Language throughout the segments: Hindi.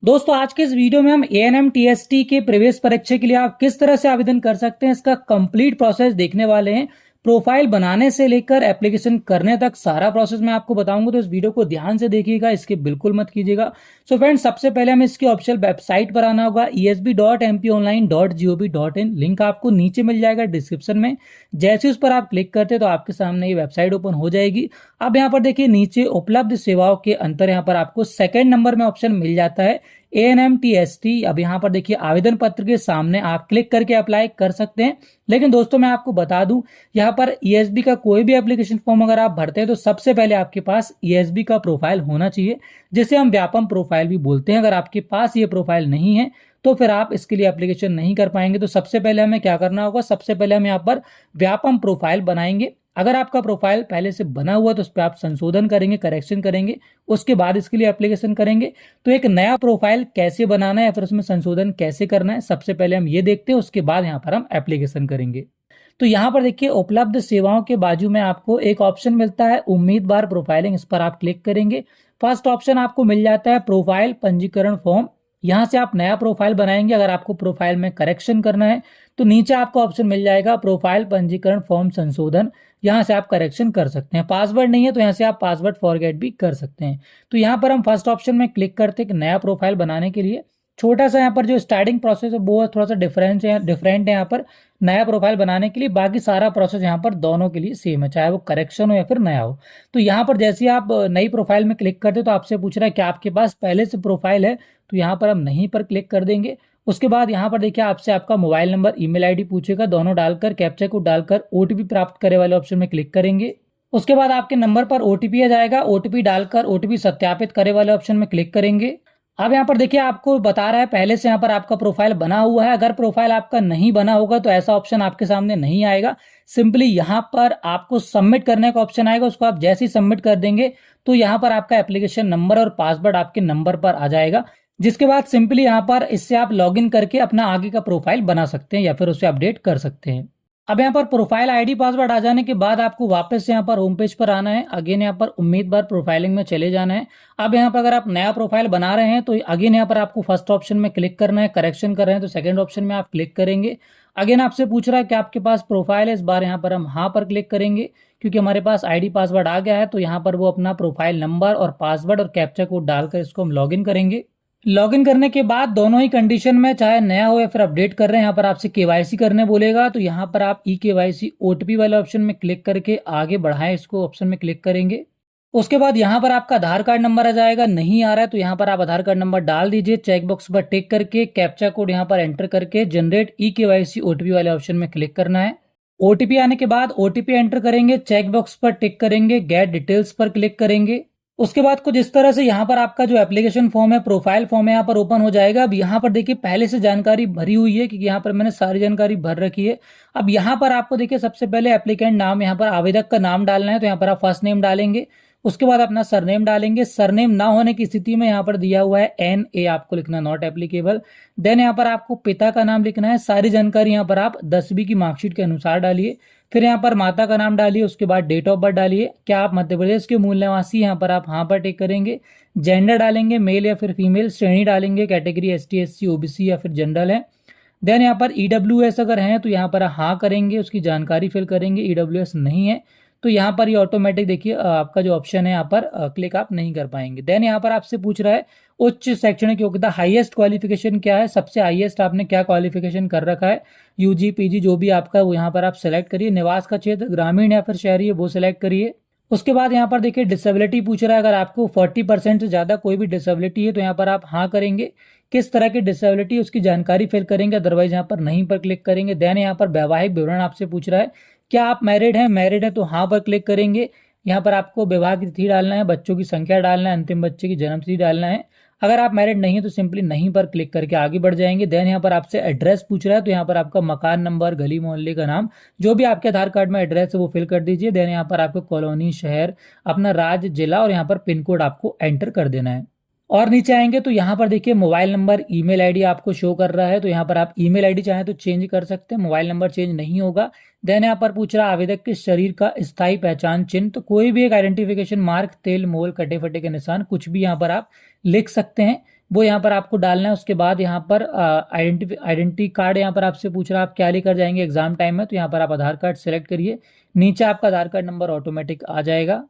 दोस्तों आज के इस वीडियो में हम ANMTST के प्रवेश परीक्षा के लिए आप किस तरह से आवेदन कर सकते हैं इसका कंप्लीट प्रोसेस देखने वाले हैं। प्रोफाइल बनाने से लेकर एप्लीकेशन करने तक सारा प्रोसेस मैं आपको बताऊंगा, तो इस वीडियो को ध्यान से देखिएगा, इसके बिल्कुल मत कीजिएगा। सो फ्रेंड्स, सबसे पहले हमें इसकी ऑफिशियल वेबसाइट पर आना होगा esb.mponline.gov.in। लिंक आपको नीचे मिल जाएगा डिस्क्रिप्शन में। जैसे उस पर आप क्लिक करते हैं तो आपके सामने ये वेबसाइट ओपन हो जाएगी। अब यहाँ पर देखिए नीचे उपलब्ध सेवाओं के अंतर यहाँ पर आपको सेकंड नंबर में ऑप्शन मिल जाता है ANMTST। अब यहाँ पर देखिए आवेदन पत्र के सामने आप क्लिक करके अप्लाई कर सकते हैं। लेकिन दोस्तों मैं आपको बता दूं, यहाँ पर ESB का कोई भी एप्लीकेशन फॉर्म अगर आप भरते हैं तो सबसे पहले आपके पास ESB का प्रोफाइल होना चाहिए, जिसे हम व्यापम प्रोफाइल भी बोलते हैं। अगर आपके पास ये प्रोफाइल नहीं है तो फिर आप इसके लिए एप्लीकेशन नहीं कर पाएंगे। तो सबसे पहले हमें क्या करना होगा, सबसे पहले हम यहाँ पर व्यापम प्रोफाइल बनाएंगे। अगर आपका प्रोफाइल पहले से बना हुआ तो उस पर आप संशोधन करेंगे, करेक्शन करेंगे, उसके बाद इसके लिए एप्लीकेशन करेंगे। तो एक नया प्रोफाइल कैसे बनाना है या फिर उसमें संशोधन कैसे करना है, सबसे पहले हम ये देखते हैं, उसके बाद यहाँ पर हम एप्लीकेशन करेंगे। तो यहाँ पर देखिए उपलब्ध सेवाओं के बाजू में आपको एक ऑप्शन मिलता है उम्मीदवार प्रोफाइलिंग। इस पर आप क्लिक करेंगे। फर्स्ट ऑप्शन आपको मिल जाता है प्रोफाइल पंजीकरण फॉर्म। यहाँ से आप नया प्रोफाइल बनाएंगे। अगर आपको प्रोफाइल में करेक्शन करना है तो नीचे आपको ऑप्शन मिल जाएगा प्रोफाइल पंजीकरण फॉर्म संशोधन। यहाँ से आप करेक्शन कर सकते हैं। पासवर्ड नहीं है तो यहाँ से आप पासवर्ड फॉरगेट भी कर सकते हैं। तो यहाँ पर हम फर्स्ट ऑप्शन में क्लिक करते हैं नया प्रोफाइल बनाने के लिए। छोटा सा यहाँ पर जो स्टार्टिंग प्रोसेस है वो थोड़ा सा डिफरेंट है यहाँ पर नया प्रोफाइल बनाने के लिए। बाकी सारा प्रोसेस यहाँ पर दोनों के लिए सेम है, चाहे वो करेक्शन हो या फिर नया हो। तो यहाँ पर जैसे आप नई प्रोफाइल में क्लिक करते हो तो आपसे पूछ रहा है कि आपके पास पहले से प्रोफाइल है, तो यहाँ पर हम नहीं पर क्लिक कर देंगे। उसके बाद यहाँ पर देखिए आपसे आपका मोबाइल नंबर, ईमेल आईडी पूछेगा, दोनों डालकर कैप्चा कोड डालकर OTP प्राप्त करे वाले ऑप्शन में क्लिक करेंगे। उसके बाद आपके नंबर पर OTP आ जाएगा, OTP डालकर OTP सत्यापित करे वाले ऑप्शन में क्लिक करेंगे। अब यहाँ पर देखिए आपको बता रहा है पहले से यहाँ पर आपका प्रोफाइल बना हुआ है। अगर प्रोफाइल आपका नहीं बना होगा तो ऐसा ऑप्शन आपके सामने नहीं आएगा। सिंपली यहाँ पर आपको सबमिट करने का ऑप्शन आएगा, उसको आप जैसे ही सबमिट कर देंगे तो यहाँ पर आपका एप्लीकेशन नंबर और पासवर्ड आपके नंबर पर आ जाएगा। जिसके बाद सिंपली यहाँ पर इससे आप लॉगिन करके अपना आगे का प्रोफाइल बना सकते हैं या फिर उसे अपडेट कर सकते हैं। अब यहाँ पर प्रोफाइल आईडी पासवर्ड आ जाने के बाद आपको वापस यहाँ पर होम पेज पर आना है। अगेन यहाँ पर उम्मीदवार प्रोफाइलिंग में चले जाना है। अब यहाँ पर अगर आप नया प्रोफाइल बना रहे हैं तो अगेन यहाँ पर आपको फर्स्ट ऑप्शन में क्लिक करना है। करेक्शन कर रहे हैं तो सेकंड ऑप्शन में आप क्लिक करेंगे। अगेन आपसे पूछ रहा है कि आपके पास प्रोफाइल है। इस बार यहाँ पर हम हाँ पर क्लिक करेंगे क्योंकि हमारे पास आईडी पासवर्ड आ गया है। तो यहाँ पर वो अपना प्रोफाइल नंबर और पासवर्ड और कैप्चा कोड डालकर इसको हम लॉगिन करेंगे। लॉगिन करने के बाद दोनों ही कंडीशन में, चाहे नया हो या फिर अपडेट कर रहे हैं, यहाँ पर आपसे KYC करने बोलेगा। तो यहाँ पर आप eKYC OTP वाले ऑप्शन में क्लिक करके आगे बढ़ाएं, इसको ऑप्शन में क्लिक करेंगे। उसके बाद यहाँ पर आपका आधार कार्ड नंबर आ जाएगा। नहीं आ रहा है तो यहाँ पर आप आधार कार्ड नंबर डाल दीजिए। चेक बॉक्स पर टिक करके कैप्चा कोड यहाँ पर एंटर करके जनरेट eKYC OTP वाले ऑप्शन में क्लिक करना है। OTP आने के बाद OTP एंटर करेंगे, चेक बॉक्स पर टिक करेंगे, गेट डिटेल्स पर क्लिक करेंगे। उसके बाद कुछ इस तरह से यहाँ पर आपका जो एप्लीकेशन फॉर्म है, प्रोफाइल फॉर्म है, यहाँ पर ओपन हो जाएगा। अब यहाँ पर देखिए पहले से जानकारी भरी हुई है क्योंकि यहाँ पर मैंने सारी जानकारी भर रखी है। अब यहाँ पर आपको देखिए सबसे पहले एप्लीकेंट नाम, यहाँ पर आवेदक का नाम डालना है। तो यहाँ पर आप फर्स्ट नेम डालेंगे, उसके बाद अपना सरनेम डालेंगे। सरनेम ना होने की स्थिति में यहाँ पर दिया हुआ है NA आपको लिखना, नॉट एप्लीकेबल। देन यहाँ पर आपको पिता का नाम लिखना है। सारी जानकारी यहाँ पर आप 10वीं की मार्कशीट के अनुसार डालिए। फिर यहाँ पर माता का नाम डालिए, उसके बाद डेट ऑफ बर्थ डालिए। क्या आप मध्य प्रदेश के मूल निवासी, यहाँ पर आप हाँ पर टिक करेंगे। जेंडर डालेंगे, मेल या फिर फीमेल। श्रेणी डालेंगे, कैटेगरी ST SC OBC या फिर जनरल है। देन यहाँ पर EWS अगर है तो यहाँ पर हाँ करेंगे, उसकी जानकारी फिल करेंगे। EWS नहीं है तो यहाँ पर ये ऑटोमेटिक देखिए आपका जो ऑप्शन है यहाँ पर क्लिक आप नहीं कर पाएंगे। देन यहाँ पर आपसे पूछ रहा है उच्च शैक्षणिक योग्यता, हाईएस्ट क्वालिफिकेशन क्या है, सबसे हाईएस्ट आपने क्या क्वालिफिकेशन कर रखा है, UG PG जो भी आपका वो यहाँ पर आप सेलेक्ट करिए। निवास का क्षेत्र ग्रामीण या फिर शहरी है वो सिलेक्ट करिए। उसके बाद यहाँ पर देखिए डिसेबिलिटी पूछ रहा है। अगर आपको 40% से ज्यादा कोई भी डिसेबिलिटी है तो यहाँ पर आप हाँ करेंगे। किस तरह की डिसेबिलिटी उसकी जानकारी फिल करेंगे, अदरवाइज यहाँ पर नहीं पर क्लिक करेंगे। देन यहाँ पर वैवाहिक विवरण आपसे पूछ रहा है, क्या आप मैरिड हैं, मैरिड है तो हाँ पर क्लिक करेंगे। यहाँ पर आपको विवाह की तिथि डालना है, बच्चों की संख्या डालना है, अंतिम बच्चे की जन्म तिथि डालना है। अगर आप मैरिड नहीं है तो सिंपली नहीं पर क्लिक करके आगे बढ़ जाएंगे। देन यहाँ पर आपसे एड्रेस पूछ रहा है तो यहाँ पर आपका मकान नंबर, गली मोहल्ले का नाम, जो भी आपके आधार कार्ड में एड्रेस है वो फिल कर दीजिए। देन यहाँ पर आपको कॉलोनी, शहर, अपना राज्य, जिला और यहाँ पर पिन कोड आपको एंटर कर देना है। और नीचे आएंगे तो यहाँ पर देखिए मोबाइल नंबर, ईमेल आईडी आपको शो कर रहा है। तो यहाँ पर आप ईमेल आईडी चाहें तो चेंज कर सकते हैं, मोबाइल नंबर चेंज नहीं होगा। देन यहाँ पर पूछ रहा है आवेदक के शरीर का स्थायी पहचान चिन्ह, तो कोई भी एक आइडेंटिफिकेशन मार्क, तेल, मोल, कटे फटे के निशान, कुछ भी यहाँ पर आप लिख सकते हैं। वो यहाँ पर आपको डालना है। उसके बाद यहाँ पर आइडेंटिटी कार्ड यहाँ पर आपसे पूछ रहा है आप क्या लेकर जाएंगे एग्जाम टाइम में, तो यहाँ पर आप आधार कार्ड सेलेक्ट करिए। नीचे आपका आधार कार्ड नंबर ऑटोमेटिक आ जाएगा।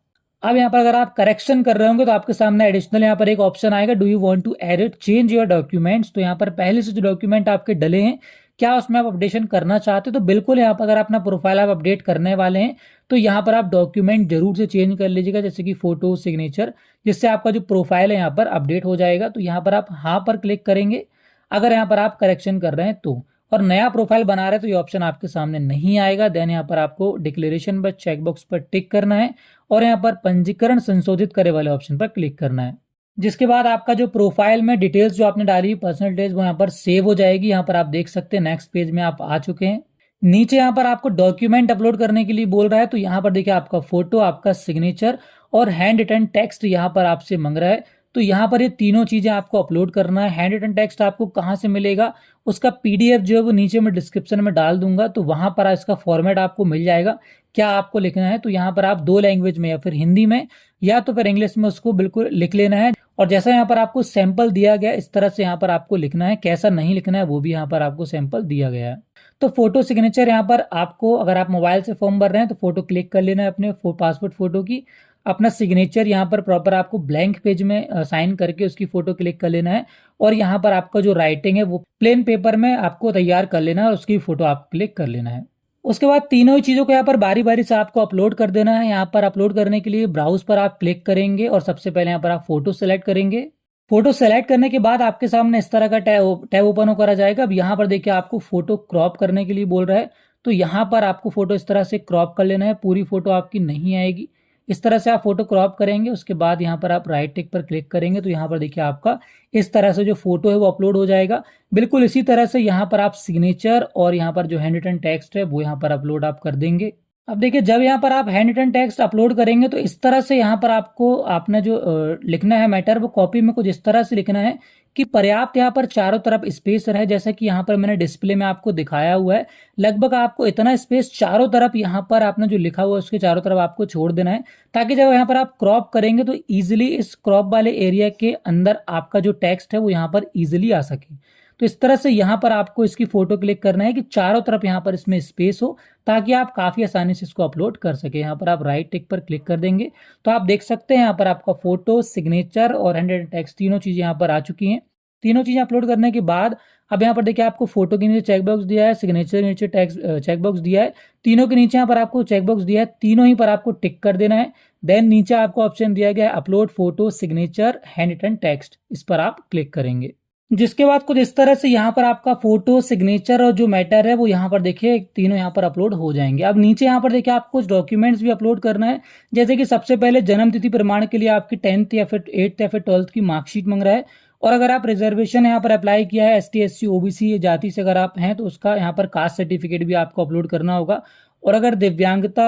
अब यहाँ पर अगर आप करेक्शन कर रहे होंगे तो आपके सामने एडिशनल यहाँ पर एक ऑप्शन आएगा, do you want to edit change your documents. तो यहाँ पर पहले से जो डॉक्यूमेंट आपके डले हैं, क्या उसमें आप अपडेशन करना चाहते हो, तो बिल्कुल यहाँ पर अगर अपना प्रोफाइल आप अपडेट करने वाले हैं तो यहाँ पर आप डॉक्यूमेंट जरूर से चेंज कर लीजिएगा, जैसे कि फोटो, सिग्नेचर, जिससे आपका जो प्रोफाइल है यहाँ पर अपडेट हो जाएगा। तो यहाँ पर आप हाँ पर क्लिक करेंगे अगर यहाँ पर आप करेक्शन कर रहे हैं तो। और नया प्रोफाइल बना रहे हैं तो ये ऑप्शन आपके सामने नहीं आएगा। देन यहाँ पर आपको डिक्लेरेशन पर चेकबॉक्स पर टिक करना है और यहाँ पर पंजीकरण संशोधित करे वाले ऑप्शन पर क्लिक करना है। जिसके बाद आपका जो प्रोफाइल में डिटेल्स जो आपने डाली, पर्सनल डिटेल्स, वो यहाँ पर सेव हो जाएगी। यहाँ पर आप देख सकते हैं नेक्स्ट पेज में आप आ चुके हैं। नीचे यहाँ पर आपको डॉक्यूमेंट अपलोड करने के लिए बोल रहा है, तो यहाँ पर देखिए आपका फोटो, आपका सिग्नेचर और हैंड रिटन टेक्स्ट यहाँ पर आपसे मांग रहा है। तो यहाँ पर ये तीनों चीजें आपको अपलोड करना है। हैंड रिटन टेक्स्ट आपको कहाँ से मिलेगा, उसका पीडीएफ जो है वो नीचे मैं डिस्क्रिप्शन में डाल दूंगा, तो वहां पर इसका फॉर्मेट आपको मिल जाएगा। क्या आपको लिखना है, तो यहाँ पर आप 2 लैंग्वेज में या फिर हिंदी में या तो फिर इंग्लिश में उसको बिल्कुल लिख लेना है। और जैसा यहाँ पर आपको सैंपल दिया गया इस तरह से यहाँ पर आपको लिखना है, कैसा नहीं लिखना है वो भी यहाँ पर आपको सैंपल दिया गया है। तो फोटो सिग्नेचर यहाँ पर आपको, अगर आप मोबाइल से फॉर्म भर रहे हैं तो फोटो क्लिक कर लेना है अपने पासपोर्ट फोटो की। अपना सिग्नेचर यहाँ पर प्रॉपर आपको ब्लैंक पेज में साइन करके उसकी फोटो क्लिक कर लेना है। और यहाँ पर आपका जो राइटिंग है वो प्लेन पेपर में आपको तैयार कर लेना है और उसकी फोटो आप क्लिक कर लेना है। उसके बाद तीनों ही चीजों को यहाँ पर बारी बारी से आपको अपलोड कर देना है। यहाँ पर अपलोड करने के लिए ब्राउज पर आप क्लिक करेंगे और सबसे पहले यहाँ पर आप फोटो सेलेक्ट करेंगे। फोटो सेलेक्ट करने के बाद आपके सामने इस तरह का टैब ओपन होकर आ जाएगा। अब यहाँ पर देखिए आपको फोटो क्रॉप करने के लिए बोल रहा है, तो यहाँ पर आपको फोटो इस तरह से क्रॉप कर लेना है, पूरी फोटो आपकी नहीं आएगी। इस तरह से आप फोटो क्रॉप करेंगे। उसके बाद यहाँ पर आप राइट टिक पर क्लिक करेंगे तो यहाँ पर देखिए आपका इस तरह से जो फोटो है वो अपलोड हो जाएगा। बिल्कुल इसी तरह से यहाँ पर आप सिग्नेचर और यहाँ पर जो हैंड रिटन टेक्स्ट है वो यहाँ पर अपलोड आप कर देंगे। अब देखिए जब यहाँ पर आप हैंड रिटन टेक्स्ट अपलोड करेंगे तो इस तरह से यहाँ पर आपको आपने जो लिखना है मैटर, वो कॉपी में कुछ इस तरह से लिखना है कि पर्याप्त यहाँ पर चारों तरफ स्पेस रहे, जैसा कि यहाँ पर मैंने डिस्प्ले में आपको दिखाया हुआ है। लगभग आपको इतना स्पेस चारों तरफ यहाँ पर आपने जो लिखा हुआ है उसके चारों तरफ आपको छोड़ देना है, ताकि जब यहाँ पर आप क्रॉप करेंगे तो इजिली इस क्रॉप वाले एरिया के अंदर आपका जो टेक्स्ट है वो यहाँ पर इजिली आ सके। तो इस तरह से यहाँ पर आपको इसकी फोटो क्लिक करना है कि चारों तरफ यहाँ पर इसमें स्पेस हो, ताकि आप काफी आसानी से इसको अपलोड कर सके। यहाँ पर आप राइट टिक पर क्लिक कर देंगे तो आप देख सकते हैं यहाँ पर आपका फोटो, सिग्नेचर और हैंड रिटन टेक्स्ट तीनों चीजें यहाँ पर आ चुकी हैं। तीनों चीजें अपलोड करने के बाद अब यहाँ पर देखिए आपको फोटो के नीचे चेकबॉक्स दिया है, सिग्नेचर के नीचे चेकबॉक्स दिया है, तीनों के नीचे यहाँ पर आपको चेकबॉक्स दिया है, तीनों ही पर आपको टिक कर देना है। देन नीचे आपको ऑप्शन दिया गया है upload photo, signature, handwritten text, इस पर आप क्लिक करेंगे। जिसके बाद कुछ इस तरह से यहाँ पर आपका फोटो, सिग्नेचर और जो मैटर है वो यहाँ पर देखिए तीनों यहाँ पर अपलोड हो जाएंगे। अब नीचे यहाँ पर देखिए आपको कुछ डॉक्यूमेंट्स भी अपलोड करना है, जैसे कि सबसे पहले जन्म तिथि प्रमाण के लिए आपकी 10th या फिर 8th या फिर 12th की मार्कशीट मांग रहा है। और अगर आप रिजर्वेशन यहाँ पर अप्लाई किया है, ST SC OBC जाति से अगर आप हैं तो उसका यहाँ पर कास्ट सर्टिफिकेट भी आपको अपलोड करना होगा। और अगर दिव्यांगता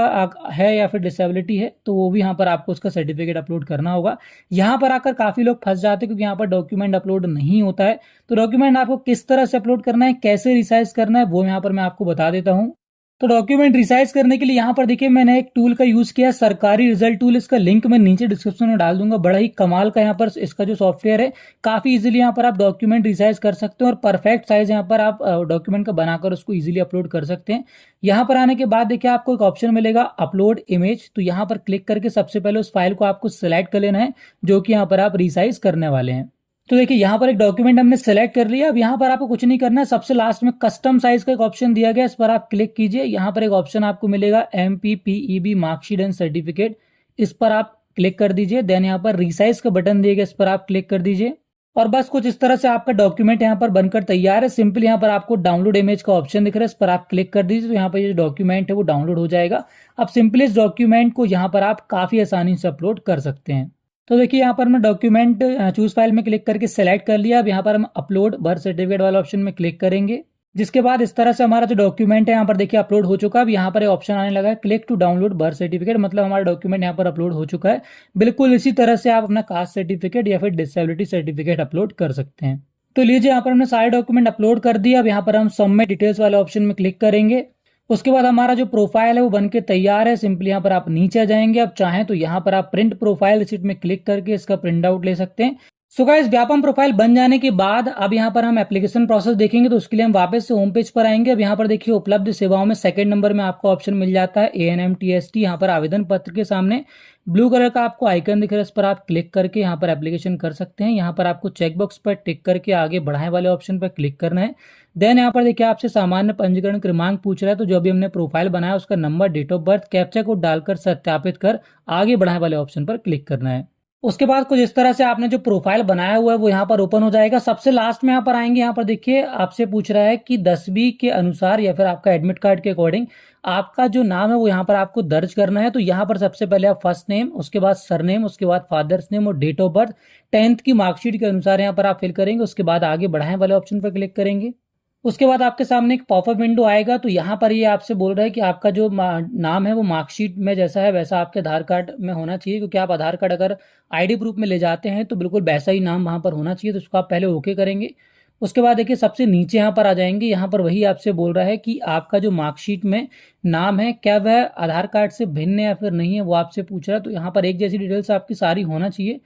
है या फिर डिसेबिलिटी है तो वो भी यहाँ पर आपको उसका सर्टिफिकेट अपलोड करना होगा। यहाँ पर आकर काफी लोग फंस जाते हैं क्योंकि यहाँ पर डॉक्यूमेंट अपलोड नहीं होता है। तो डॉक्यूमेंट आपको किस तरह से अपलोड करना है, कैसे रिसाइज करना है, वो यहाँ पर मैं आपको बता देता हूँ। तो डॉक्यूमेंट रिसाइज करने के लिए यहाँ पर देखिए मैंने एक टूल का यूज किया, सरकारी रिजल्ट टूल। इसका लिंक मैं नीचे डिस्क्रिप्शन में डाल दूंगा। बड़ा ही कमाल का यहाँ पर इसका जो सॉफ्टवेयर है, काफी इजीली यहाँ पर आप डॉक्यूमेंट रिसाइज कर सकते हैं और परफेक्ट साइज यहाँ पर आप डॉक्यूमेंट का बनाकर उसको इजीली अपलोड कर सकते हैं। यहाँ पर आने के बाद देखिए आपको एक ऑप्शन मिलेगा अपलोड इमेज, तो यहाँ पर क्लिक करके सबसे पहले उस फाइल को आपको सिलेक्ट कर लेना है जो कि यहाँ पर आप रिसाइज करने वाले हैं। तो देखिए यहाँ पर एक डॉक्यूमेंट हमने सेलेक्ट कर लिया। अब यहाँ पर आपको कुछ नहीं करना है, सबसे लास्ट में कस्टम साइज का एक ऑप्शन दिया गया, इस पर आप क्लिक कीजिए। यहाँ पर एक ऑप्शन आपको मिलेगा MPPEB मार्कशीट एंड सर्टिफिकेट, इस पर आप क्लिक कर दीजिए। देन यहाँ पर रिसाइज का बटन दिया गया, इस पर आप क्लिक कर दीजिए और बस कुछ इस तरह से आपका डॉक्यूमेंट यहाँ पर बनकर तैयार है। सिंपल यहाँ पर आपको डाउनलोड इमेज का ऑप्शन दिख रहा है, इस पर आप क्लिक कर दीजिए तो यहाँ पर ये डॉक्यूमेंट है वो डाउनलोड हो जाएगा। अब सिंपली इस डॉक्यूमेंट को यहाँ पर आप काफी आसानी से अपलोड कर सकते हैं। तो देखिए यहाँ पर मैं डॉक्यूमेंट चूज फाइल में क्लिक करके सेलेक्ट कर लिया। अब यहाँ पर हम अपलोड बर्थ सर्टिफिकेट वाला ऑप्शन में क्लिक करेंगे, जिसके बाद इस तरह से हमारा जो डॉक्यूमेंट है यहाँ पर देखिए अपलोड हो चुका है। अब यहाँ पर ऑप्शन आने लगा है click to download birth certificate, मतलब हमारा डॉक्यूमेंट यहाँ पर अपलोड हो चुका है। बिल्कुल इसी तरह से आप अपना कास्ट सर्टिफिकेट या फिर डिसेबिलिटी सर्टिफिकेट अपलोड कर सकते हैं। तो लीजिए यहाँ पर हमने सारे डॉक्यूमेंट अपलोड कर दिया। अब यहाँ पर हम सबमिट डिटेल्स वाले ऑप्शन में क्लिक करेंगे। उसके बाद हमारा जो प्रोफाइल है वो बनके तैयार है। सिंपली यहाँ पर आप नीचे आ जाएंगे। अब चाहें तो यहाँ पर आप प्रिंट प्रोफाइल रिसिप्ट में क्लिक करके इसका प्रिंट आउट ले सकते हैं। सो गाइस, व्यापम प्रोफाइल बन जाने के बाद अब यहाँ पर हम एप्लीकेशन प्रोसेस देखेंगे। तो उसके लिए हम वापस से होम पेज पर आएंगे। अब यहाँ पर देखिए उपलब्ध सेवाओं में सेकंड नंबर में आपको ऑप्शन मिल जाता है ANMTST। यहाँ पर आवेदन पत्र के सामने ब्लू कलर का आपको आइकन दिख रहा है, इस पर आप क्लिक करके यहाँ पर एप्लीकेशन कर सकते हैं। यहाँ पर आपको चेकबॉक्स पर टिक करके आगे बढ़ाएं वाले ऑप्शन पर क्लिक करना है। देन यहाँ पर देखिए आपसे सामान्य पंजीकरण क्रमांक पूछ रहा है, तो जो अभी हमने प्रोफाइल बनाया उसका number, date of birth, captcha code डालकर सत्यापित कर आगे बढ़ाएं वाले ऑप्शन पर क्लिक करना है। उसके बाद कुछ इस तरह से आपने जो प्रोफाइल बनाया हुआ है वो यहाँ पर ओपन हो जाएगा। सबसे लास्ट में यहाँ पर आएंगे, यहाँ पर देखिए आपसे पूछ रहा है कि 10वीं के अनुसार या फिर आपका एडमिट कार्ड के अकॉर्डिंग आपका जो नाम है वो यहाँ पर आपको दर्ज करना है। तो यहाँ पर सबसे पहले आप फर्स्ट नेम, उसके बाद सरनेम, उसके बाद फादर्स नेम और डेट ऑफ बर्थ 10th की मार्कशीट के अनुसार यहाँ पर आप फिल करेंगे। उसके बाद आगे बढ़ाएं वाले ऑप्शन पर क्लिक करेंगे। उसके बाद आपके सामने एक पॉपअप विंडो आएगा। तो यहाँ पर ये आपसे बोल रहा है कि आपका जो नाम है वो मार्कशीट में जैसा है वैसा आपके आधार कार्ड में होना चाहिए, क्योंकि आप आधार कार्ड अगर आईडी प्रूफ में ले जाते हैं तो बिल्कुल वैसा ही नाम वहाँ पर होना चाहिए। तो उसको आप पहले ओके करेंगे। उसके बाद देखिए सबसे नीचे यहाँ पर आ जाएंगे। यहाँ पर वही आपसे बोल रहा है कि आपका जो मार्कशीट में नाम है क्या वह आधार कार्ड से भिन्न है या फिर नहीं है, वो आपसे पूछ रहा है। तो यहाँ पर एक जैसी डिटेल्स आपकी सारी होना चाहिए।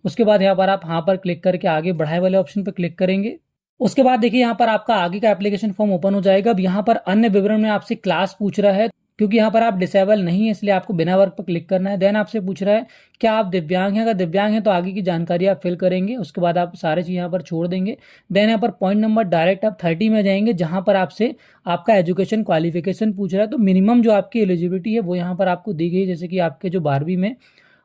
उसके बाद यहाँ पर आप हाँ पर क्लिक करके आगे बढ़ाए वाले ऑप्शन पर क्लिक करेंगे। उसके बाद देखिए यहाँ पर आपका आगे का एप्लीकेशन फॉर्म ओपन हो जाएगा। अब यहाँ पर अन्य विवरण में आपसे क्लास पूछ रहा है, क्योंकि यहाँ पर आप डिसेबल नहीं है इसलिए आपको बिना वर्क पर क्लिक करना है। देन आपसे पूछ रहा है क्या आप दिव्यांग हैं, अगर दिव्यांग हैं तो आगे की जानकारी आप फिल करेंगे। उसके बाद आप सारे चीज़ यहाँ पर छोड़ देंगे। देन यहाँ पर पॉइंट नंबर डायरेक्ट आप 30 में जाएंगे, जहाँ पर आपसे आपका एजुकेशन क्वालिफिकेशन पूछ रहा है। तो मिनिमम जो आपकी एलिजिबिलिटी है वो यहाँ पर आपको दी गई है, जैसे कि आपके जो 12वीं में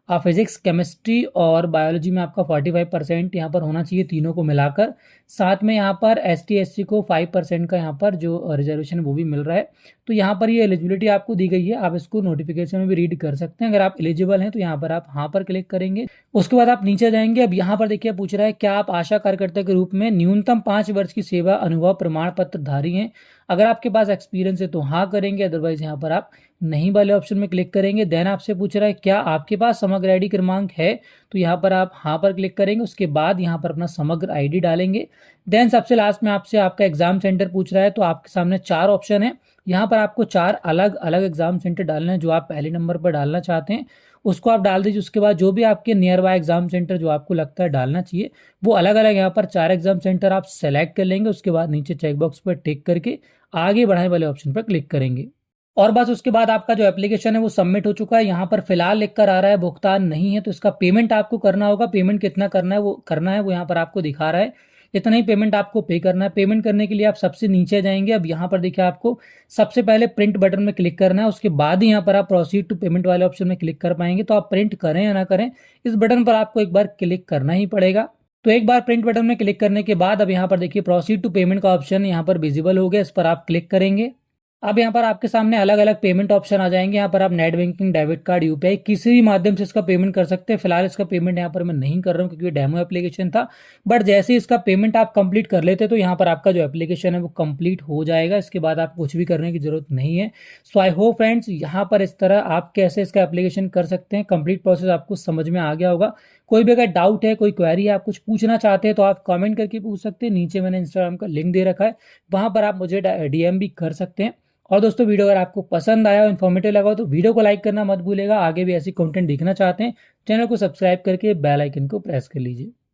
फिजिक्स, केमिस्ट्री और बायोलॉजी में आपका 45% यहाँ पर होना चाहिए तीनों को मिलाकर। साथ में यहाँ पर ST SC को 5% का यहाँ पर जो रिजर्वेशन वो भी मिल रहा है। तो यहाँ पर ये एलिजिबिलिटी आपको दी गई है, आप इसको नोटिफिकेशन में भी रीड कर सकते हैं। अगर आप एलिजिबल हैं तो यहाँ पर आप हाँ पर क्लिक करेंगे। उसके बाद आप नीचे जाएंगे। अब यहाँ पर देखिए पूछ रहा है क्या आप आशा कार्यकर्ता के रूप में न्यूनतम 5 वर्ष की सेवा अनुभव प्रमाण पत्र धारी हैं। अगर आपके पास एक्सपीरियंस है तो हाँ करेंगे, अदरवाइज यहाँ पर आप नहीं वाले ऑप्शन में क्लिक करेंगे। देन आपसे पूछ रहा है क्या आपके पास समग्र आईडी क्रमांक है, तो यहाँ पर आप हाँ पर क्लिक करेंगे। उसके बाद यहाँ पर अपना समग्र आईडी डालेंगे। देन सबसे लास्ट में आपसे आपका एग्जाम सेंटर पूछ रहा है। तो आपके सामने 4 ऑप्शन है, यहाँ पर आपको 4 अलग अलग एग्जाम सेंटर डालना है। जो आप पहले नंबर पर डालना चाहते हैं उसको आप डाल दीजिए। उसके बाद जो भी आपके नियर बाय एग्जाम सेंटर जो आपको लगता है डालना चाहिए वो अलग अलग यहाँ पर 4 एग्जाम सेंटर आप सेलेक्ट कर लेंगे। उसके बाद नीचे चेकबॉक्स पर टिक करके आगे बढ़ाने वाले ऑप्शन पर क्लिक करेंगे और बस उसके बाद आपका जो एप्लीकेशन है वो सबमिट हो चुका है। यहाँ पर फिलहाल लिख कर आ रहा है भुगतान नहीं है, तो इसका पेमेंट आपको करना होगा। पेमेंट कितना करना है वो यहाँ पर आपको दिखा रहा है। इतना ही पेमेंट आपको पे करना है। पेमेंट करने के लिए आप सबसे नीचे जाएंगे। अब यहाँ पर देखिए आपको सबसे पहले प्रिंट बटन में क्लिक करना है। उसके बाद ही यहाँ पर आप प्रोसीड टू पेमेंट वाले ऑप्शन में क्लिक कर पाएंगे। तो आप प्रिंट करें या ना करें, इस बटन पर आपको एक बार क्लिक करना ही पड़ेगा। तो एक बार प्रिंट बटन में क्लिक करने के बाद अब यहाँ पर देखिए प्रोसीड टू पेमेंट का ऑप्शन यहाँ पर विजिबल हो गया, इस पर आप क्लिक करेंगे। अब यहाँ पर आपके सामने अलग अलग पेमेंट ऑप्शन आ जाएंगे। यहाँ पर आप net banking, debit card, UPI किसी भी माध्यम से इसका पेमेंट कर सकते हैं। फिलहाल इसका पेमेंट यहाँ पर मैं नहीं कर रहा हूँ क्योंकि डेमो एप्लीकेशन था, बट जैसे ही इसका पेमेंट आप कंप्लीट कर लेते तो यहाँ पर आपका जो एप्लीकेशन है वो कंप्लीट हो जाएगा। इसके बाद आप कुछ भी करने की जरूरत नहीं है। सो आई होप फ्रेंड्स यहाँ पर इस तरह आप कैसे इसका एप्लीकेशन कर सकते हैं, कंप्लीट प्रोसेस आपको समझ में आ गया होगा। कोई भी अगर डाउट है, कोई क्वेरी है, आप कुछ पूछना चाहते हैं तो आप कमेंट करके पूछ सकते हैं। नीचे मैंने इंस्टाग्राम का लिंक दे रखा है, वहां पर आप मुझे DM भी कर सकते हैं। और दोस्तों वीडियो अगर आपको पसंद आया और इन्फॉर्मेटिव लगा हो तो वीडियो को लाइक करना मत भूलिएगा। आगे भी ऐसी कंटेंट देखना चाहते हैं चैनल को सब्सक्राइब करके बेल आइकन को प्रेस कर लीजिए।